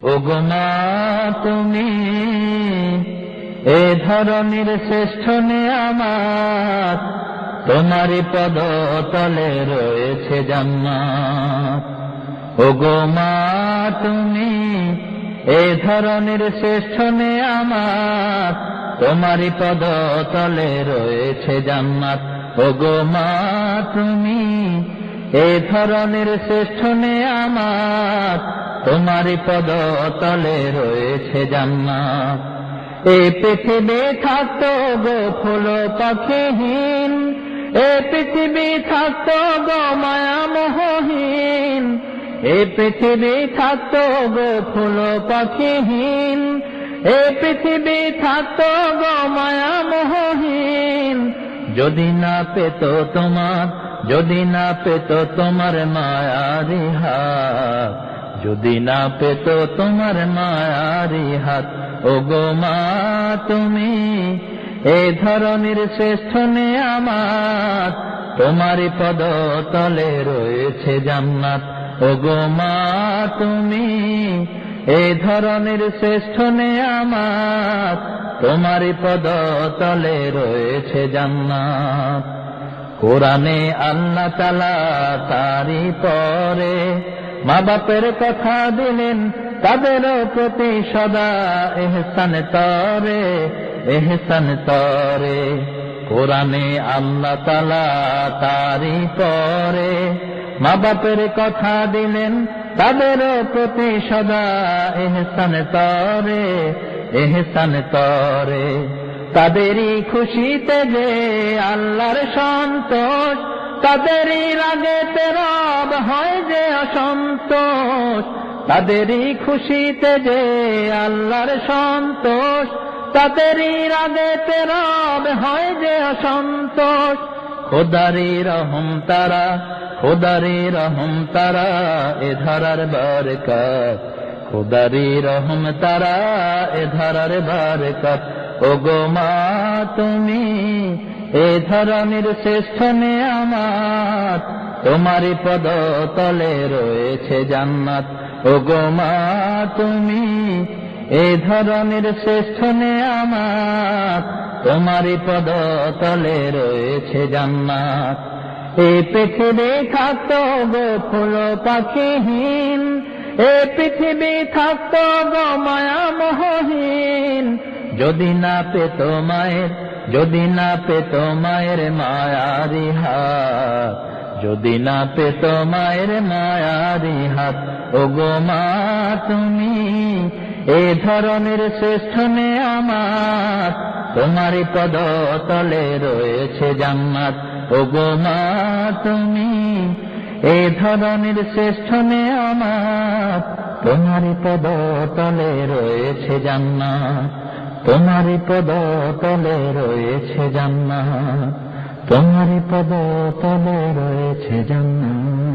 ওগো মা তুমি এ ধরনের শ্রেষ্ঠ নেয়ামত, তোমারই পদ তলে রয়েছে জান্নাত। ওগো মা তুমি এ ধরনের শ্রেষ্ঠ নেয়ামত, তোমারই পদ তলে রয়েছে জান্নাত। ওগো মা তুমি এ ধরনের শ্রেষ্ঠ নেয়ামত, তোমারই পদ তলে রয়েছে জান্নাত। এই পৃথিবী থাকতো গো ফুল পাখিহীন, এই পৃথিবী থাকতো গো মায়া মোহহীন, এই পৃথিবী থাকতো গো ফুল পাখিহীন, এই পৃথিবী থাকতো গো মায়া মোহহীন। যদি না পেত তোমার, যদি না পেত তোমার মায়ারি হাত, যদি না পেত তোমার মায়ারি হাত। ওগো মা তুমি এ ধরনের শ্রেষ্ঠ নেয়ামত, তোমারই পদ তলে রয়েছে জান্নাত। ওগো মা তুমি এ ধরনের শ্রেষ্ঠ নেয়ামত, তোমারই পদ তলে রয়েছে জান্নাত। কোরআনে আল্লাহ তাআলা তারই পরে মা বাপের কথা দিলেন, তাদের প্রতি সদা ইহসান তরে, ইহসান তরে। কোরআনে আল্লাহ তাআলা তারই পরে মা বাপের কথা দিলেন, তাদের প্রতি সদা ইহসান তরে, ইহসান তরে। তাদেরই খুশিতে যে আল্লাহর সন্তোষ, তাদেরই রাগেতে রব হয় যে অসন্তোষ। তাদেরই খুশিতে যে আল্লাহর সন্তোষ, তাদেরই রাগেতে রব হয় যে অসন্তোষ। খোদারি রহম তারা, খোদারি রহম তারা এ ধরার বরকত, খোদারি রহম তারা এ ধরার বরকত। ওগো মা তুমি এ ধরনের শ্রেষ্ঠ নেয়ামত, তোমারই পদ তলে রয়েছে জান্নাত। ওগো মা তুমি এ ধরনের শ্রেষ্ঠ নেয়ামত, তোমারই পদ তলে রয়েছে জান্নাত। এই পৃথিবী থাকতো গো ফুল পাখিহীন, এই পৃথিবী থাকতো গো মায়া মোহহীন। যদি না পেত মায়ের, যদি না পেত মায়ের মায়ারি হাত, যদি না পেত মায়ের মায়ারি হাত। ওগো মা তুমি এ ধরনের শ্রেষ্ঠ নেয়ামত, তোমারই পদ তলে রয়েছে জান্নাত। ওগো মা তুমি এ ধরনের শ্রেষ্ঠ নেয়ামত, তোমারই পদ তলে রয়েছে জান্নাত, তোমারই পদ তলে রয়েছে জান্নাত, তোমারই পদ তলে রয়েছে জান্নাত।